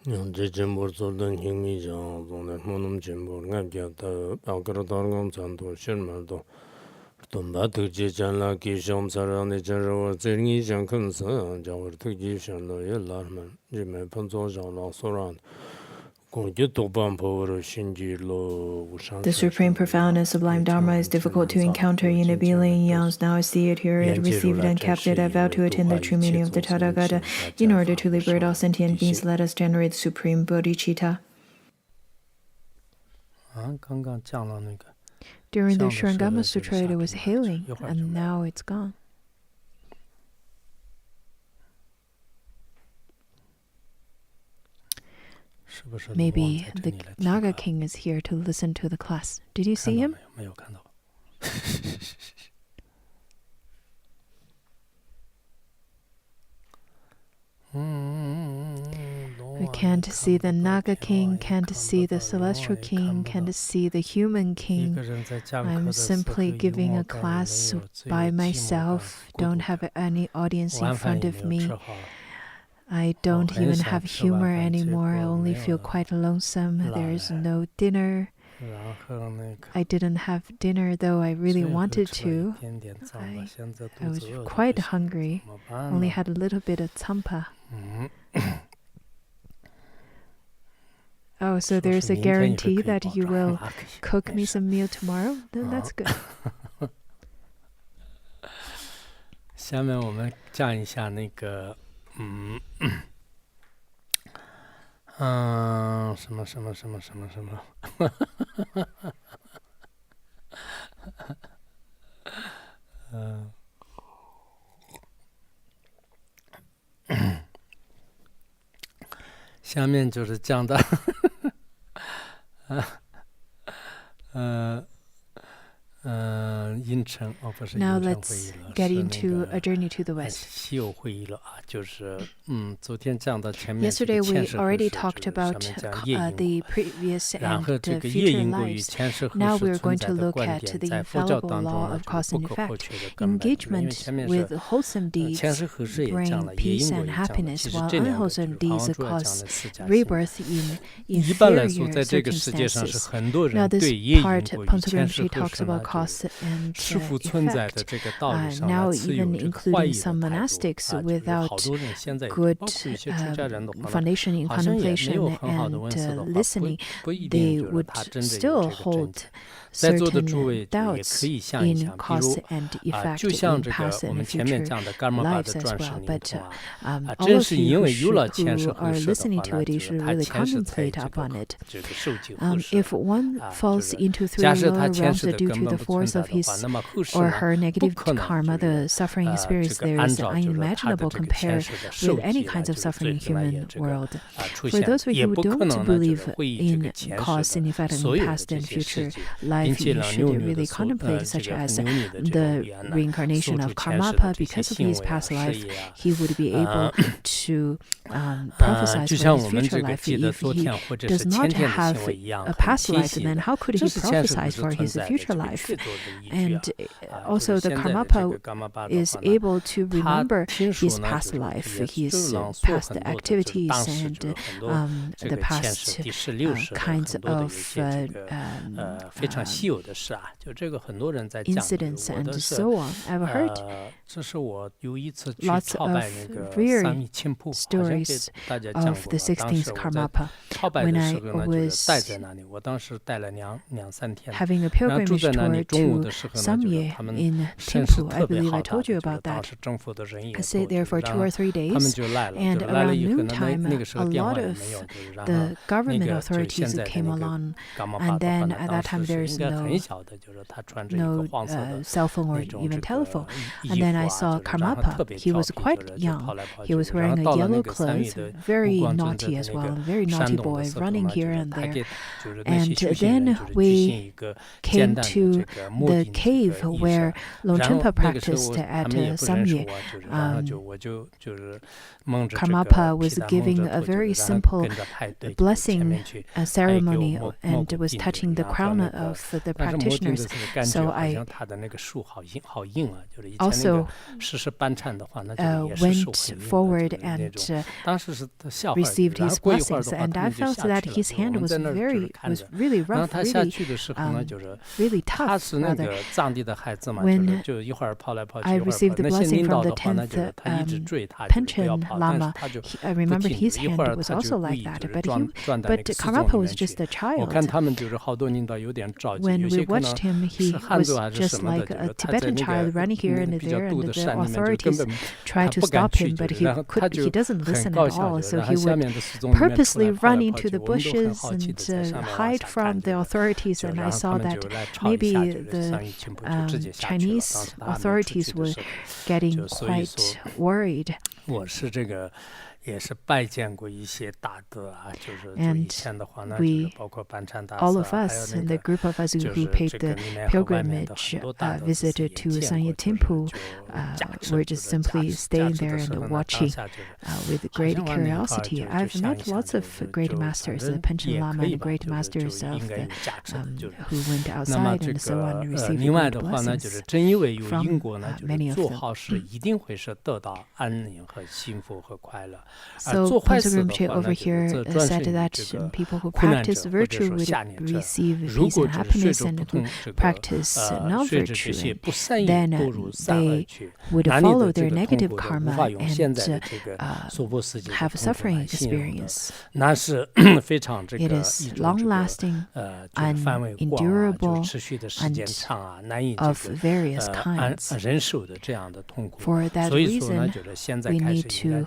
제 전부서던 힘이죠. 오늘 뭐는 전부가 되었다. 아그러다는 전도 실물도 또 나도 제잖아 기좀 사람의 저러 증이 장근서 저거 특기选了 연락만 이제 본조장로 소란 공개 도반 보러 신지로 The supreme, profound, and sublime Dharma is difficult to encounter in a billion eons. Now I see it, hear it, receive it, and kept it. I vow to attain the true meaning of the Tathagata. In order to liberate all sentient beings, let us generate the supreme bodhicitta. During the Shurangama Sutra, it was hailing, and now it's gone. Maybe the Naga King is here to listen to the class. Did you see him? I can't see the Naga King, can't see the Celestial King, can't see the Human King. I'm simply giving a class by myself, don't have any audience in front of me. I don't even have humor anymore. I only feel quite lonesome. There's no dinner. I didn't have dinner, though I really wanted to. I was quite hungry. Only had a little bit of tsampa. Oh, so there's a guarantee that you will cook me some meal tomorrow? Then that's good. 下面我们讲一下那个什么下面就是讲的Now let's get into a journey to the West. Yesterday we already talked about the previous and future lives. Now we're going to look at the infallible law of cause and effect. Engagement with wholesome deeds bring peace and happiness, while unwholesome deeds cause rebirth in inferior circumstances. Now this part, Panto Rinpoche talks about cause and effect. Now even including some monastics without good foundation in contemplation and listening, they would still hold certain doubts in cause and effect in past and future lives as well. But all of you who are listening to it, you should really contemplate upon it. If one falls into three lower realms due to the force of his or her negative karma, the suffering experienced there is unimaginable compared with any kinds of suffering in human world. For those of you who don't believe in cause and effect in past and future life, you should really contemplate, such as the reincarnation of Karmapa. Because of his past life, he would be able to prophesy for his future life. If he does not have a past life, then how could he prophesy for his future life? And also the Karmapa is able to remember his past life, his past activities, and the past kinds of incidents and so on. I've heard lots of weird stories of the 16th Karmapa. When I was having a pilgrimage tour to Samye in Thimphu, I believe I told you about that. I stayed there for 2 or 3 days, and around noontime, a lot of the government authorities came along, and then at that time there is no cell phone or even telephone. And then I saw Karmapa. He was quite young. He was wearing a yellow clothes, very naughty as well, a very naughty boy, running here and there. And then we came to the cave where Longchenpa practiced at Samye. Karmapa was giving a very simple blessing ceremony and was touching the crown of the practitioners. So I also went forward and received his blessings, and I felt that his hand was really rough, really tough, rather. When I received the blessing from the 10th Panchen Lama, I remembered his hand was also like that, but Karmapa was just a child. When we watched him, he was just like a Tibetan child running here and there, and the authorities tried to stop him, but he doesn't listen at all, so he would purposely run into the bushes and hide from the authorities, and I saw that maybe the Chinese authorities were getting quite worried. And we, all of us, and the group of us who paid the pilgrimage visit to Sanye Temple, were just simply staying there and watching with great curiosity. I've met lots of great masters, the Panchen Lama and great masters of the, who went outside and so on, and received great blessings from many of them. So Ponzo Rinpoche over here said that people who practice virtue would receive peace and happiness, and who practice non-virtue, then they would follow their negative karma and have a suffering experience. It is long-lasting, unendurable, and of various kinds. For that reason, we need to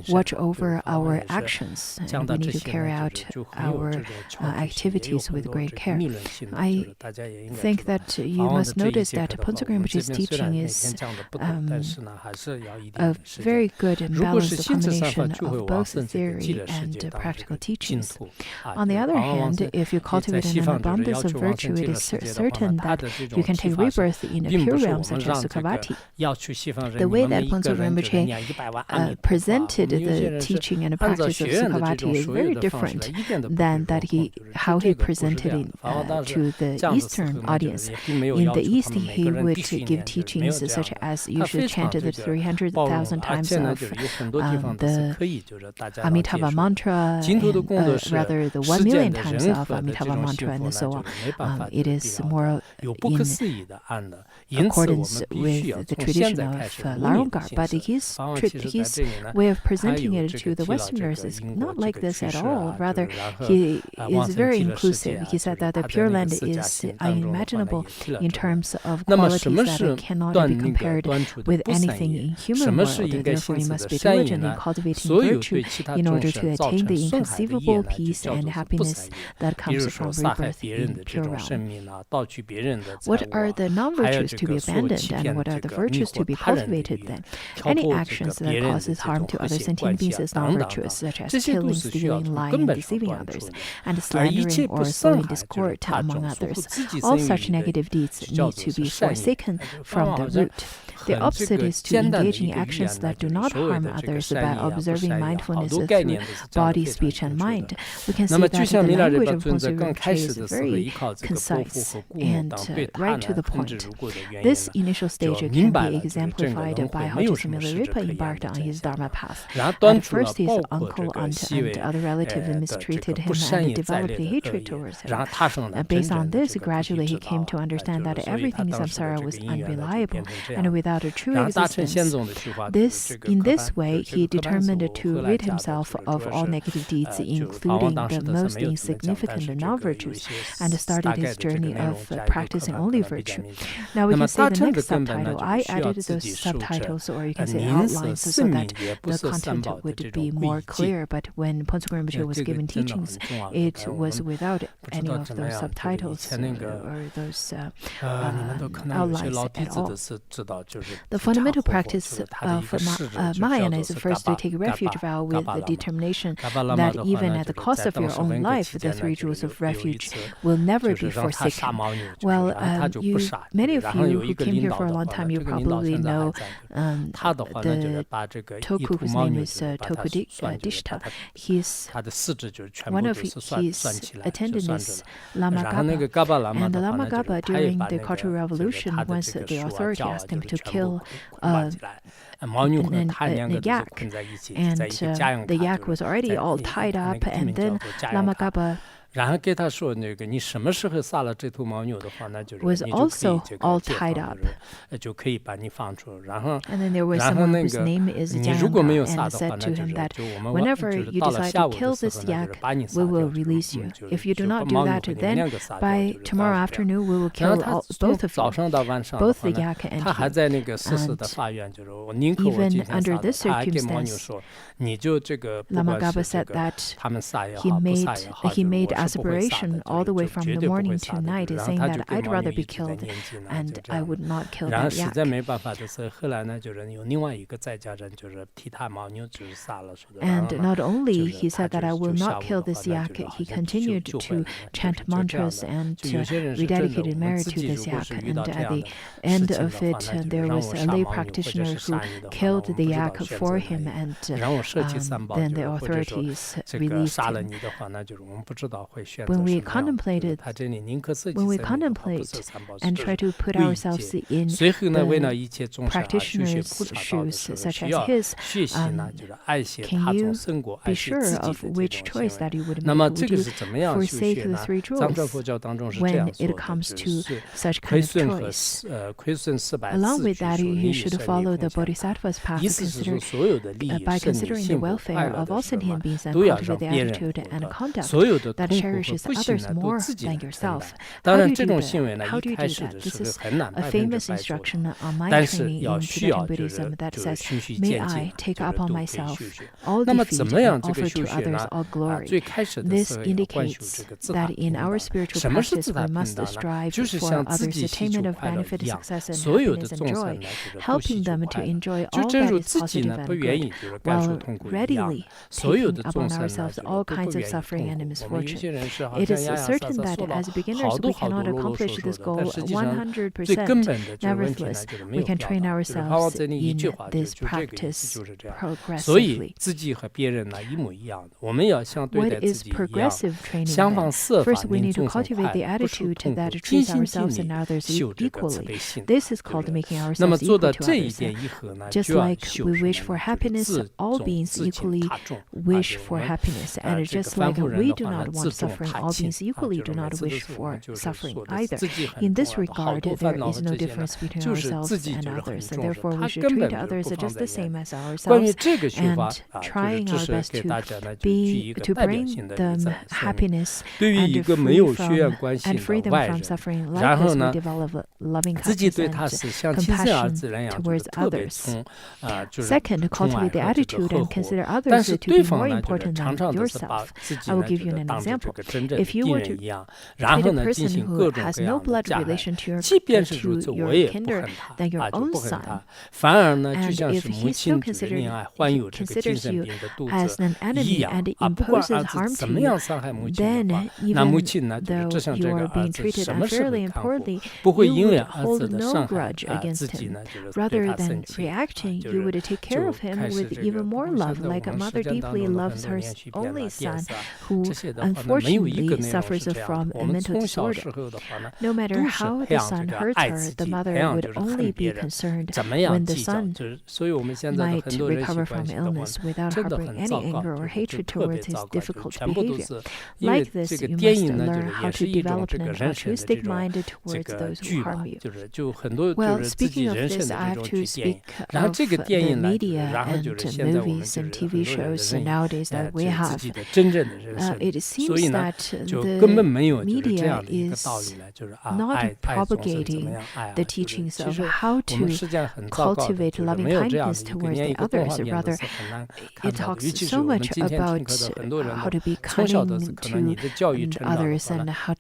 watch over our actions, and we need to carry out our activities with great care. I think that you must notice that Ponzo Rinpoche's teaching is a very good and balanced combination of both theory and practical teachings. On the other hand, if you cultivate an abundance of virtue, it is certain that you can take rebirth in a pure realm such as Sukhavati. The way that Ponzo Rinpoche presented the teaching and practice of Sukhavati is very different than how he presented it to the Eastern audience. In the East, he would give teachings such as you should chant the 300,000 times of the Amitabha mantra, rather the 1 million times of Amitabha mantra, and so on. It is more in accordance with the tradition of Laronggar, but his way of presenting it to the Westerners is not like this at all. Rather, he is very inclusive. He said that the Pure Land is unimaginable in terms of qualities that cannot be compared with anything in human world. Therefore, you must be diligent in cultivating virtue in order to attain the inconceivable peace and happiness that comes from rebirth in Pure Realm. What are the non-virtues to be abandoned, and what are the virtues to be cultivated then? Any actions that causes harm to other sentient beings is non-virtuous, such as killing, stealing, lying, and deceiving others, and slandering or sowing discord, among others. All such negative deeds need to be forsaken from the root. The opposite is to engage in actions that do not harm others by observing mindfulness through body, speech, and mind. We can see that the language of Ponzo Rinpoche is very concise and right to the point. This initial stage can be exemplified by how Geshe Milarepa embarked on his Dharma path. At first, his uncle, aunt, and other relatives mistreated him and developed hatred towards him. Based on this, gradually he came to understand that everything in samsara was unreliable and without a true existence. In this way, he determined to rid himself of all negative deeds, including the most insignificant non-virtues, and started his journey of practicing only virtue. Now we can say the next subtitle. I added those subtitles, or you can say outlines, so that the content would be more clear. But when Pontsuk Rinpoche was given teachings, it was without any of those subtitles or those outlines at all. The fundamental practice of Mahayana is first to take refuge vow with the determination that even at the cost of your own life, the three jewels of refuge will never be forsaken. Well, many of you who came here for a long time, you probably know the Toku, whose name is Toku Dishta. One of his attendants is Lama Gaba. And Lama Gaba, during the Cultural Revolution, once the authority asked him to kill a yak, and the yak was already all tied up, and then Lama Gaba was also all tied up. And then there was someone whose name is Jiangyang, and said to him that whenever you decide to kill this yak, we will release you. If you do not do that, then by tomorrow afternoon we will kill both of you, both the yak and you. And even under this circumstance, Lama Gaba said that he made aspiration all the way from the morning to night, saying that I'd rather be killed and I would not kill that yak. And not only he said that I will not kill this yak, he continued to chant mantras and rededicated merit to this yak. And at the end of it, there was a lay practitioner who killed the yak for him, and then the authorities released him. When we contemplate and try to put ourselves in the practitioner's shoes, such as his, can you be sure of which choice that you would make? Would you forsake the three jewels when it comes to such kind of choice? Along with that, you should follow the Bodhisattva's path by considering the welfare of all sentient beings and cultivate the attitude and conduct that cherishes others more than yourself. How do you do that? This is a famous instruction on my training in Tibetan Buddhism that says, may I take upon myself all defeat and offer to others all glory. This indicates that in our spiritual practice we must strive for others' attainment of benefit, success, and happiness and joy, helping them to enjoy all that is positive and good, while readily taking upon ourselves all kinds of suffering and misfortune. It is certain that as beginners we cannot accomplish this goal 100%. Nevertheless, we can train ourselves in this practice progressively. What is progressive training then? First, we need to cultivate the attitude that treats ourselves and others equally. This is called making ourselves equal to others. Just like we wish for happiness, all beings equally wish for happiness. And just like we do not want suffering, all beings equally do not wish for suffering either. In this regard, there is no difference between ourselves and others. Therefore, we should treat others just the same as ourselves, and trying our best to bring them happiness and free them from suffering. Like this, we develop loving kindness and compassion towards others. Second, cultivate the attitude and consider others to be more important than yourself. I will give you an example. If you were to treat a person who has no blood relation to your kinder than your own son, and if he still considers you as an enemy and imposes harm to you, then even though you are being treated unfairly and poorly, you would hold no grudge against him. Rather than reacting, you would take care of him with even more love, like a mother deeply loves her only son who unfortunately suffers from a mental disorder. No matter how the son hurts her, the mother would only be concerned when the son might recover from illness without harboring any anger or hatred towards his difficult behavior. Like this, you must learn how to develop an altruistic mind towards those who harm you. Well, speaking of this, I have to speak of the media and movies and TV shows nowadays that we have. It seems seems that the media is not propagating the teachings of how to cultivate loving kindness towards the others. Rather, it talks so much about how to be kind to others and how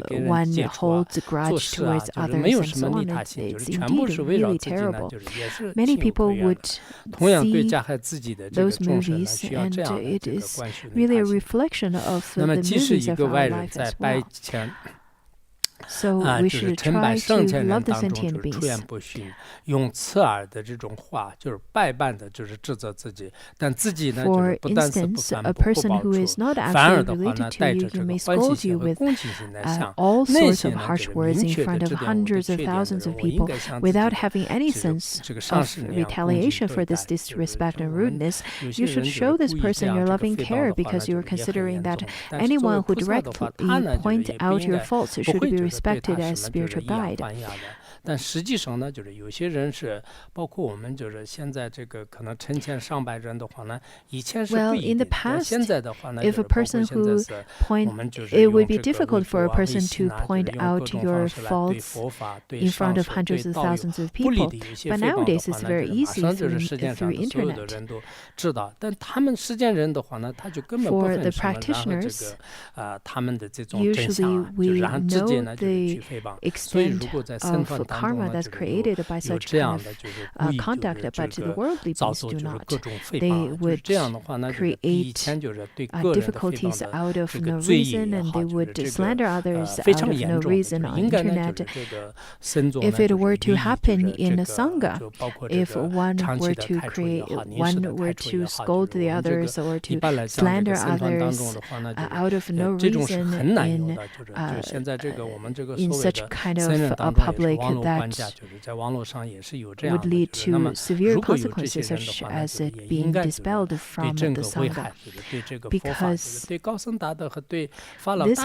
one holds a grudge towards others and so on. It's indeed really terrible. Many people would see those movies, and it is really a reflection of the movies of our life as well. So we should try to love the sentient beings. For instance, a person who is not actually related to you may scold you with all sorts of harsh words in front of hundreds of thousands of people without having any sense of retaliation for this disrespect and rudeness. You should show this person your loving care because you are considering that anyone who directly points out your faults should be respected as spiritual guide. 但实际上呢，就是有些人是，包括我们就是现在这个可能成千上百人的话呢，以前是不一定的。现在的话呢， if a person who it would be difficult for a person to point out your faults in front of hundreds of thousands of people. But nowadays it's very easy through internet. For the practitioners, usually we know the extent of karma that's created by such kind of conduct, but the worldly beings do not. They would create difficulties out of no reason, and they would slander others out of no reason on internet. If it were to happen in a sangha, if one were to scold the others or to slander others out of no reason in such kind of a public that would lead to severe consequences, such as it being dispelled from the Sangha. Because this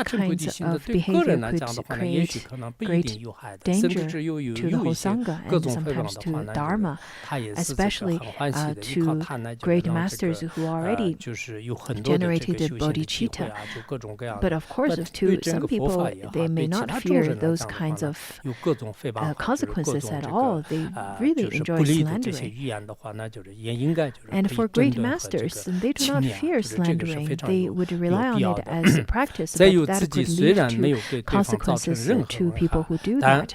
kind of behavior could create great danger to the whole Sangha and sometimes to Dharma, especially to great masters who already generated bodhicitta. But of course, to some people, they may not fear those kinds of consequences at all. They really enjoy slandering. And for great masters, they do not fear slandering. They would rely on it as a practice, but that could lead to consequences to people who do that.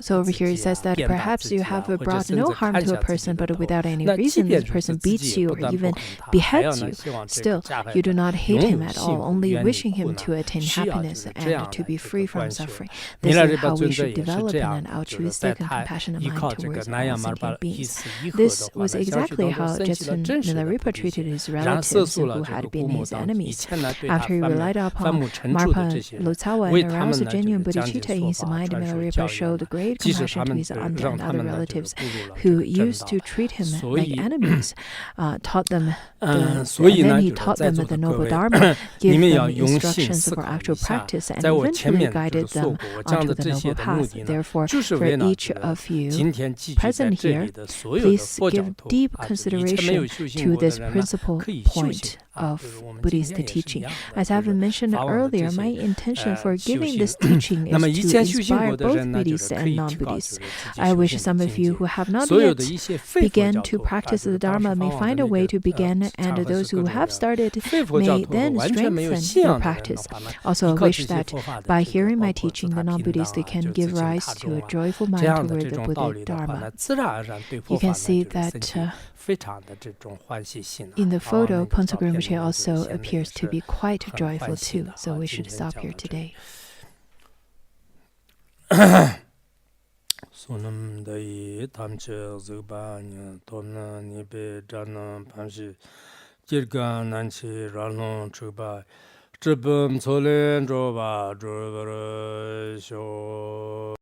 So over here it says that perhaps you have brought no harm to a person, but without any reason this person beats you or even beheads you. Still, you do not hate him at all, only wishing him to attain happiness and to be free from suffering. This is how we should develop an altruistic and compassionate mind towards all sentient beings. This was exactly how Jetsun Milarepa treated his relatives who had been his enemies. After he relied upon Marpa Lotsawa and aroused genuine bodhicitta in his mind, Milarepa showed great compassion to his aunt and other relatives who used to treat him like enemies, and then he taught them the noble Dharma, gave them instructions for actual practice, and eventually guided them onto the noble path. Therefore, for each of you present here, please give deep consideration to this principal point of Buddhist teaching. As I've mentioned earlier, my intention for giving this teaching is to inspire both Buddhists and non-Buddhists. I wish some of you who have not yet begun to practice the Dharma may find a way to begin, and those who have started may then strengthen your practice. Also, I wish that by hearing my teaching, the non-Buddhist can give rise to a joyful mind toward the Buddha Dharma. You can see that in the photo, Pontsog Rinpoche also appears to be quite joyful too, so we should stop here today. Sunam dai tamche zugba nya tona nipe jana panshi jirga nanchi ralon chugba chibum tsolen joba jubara sho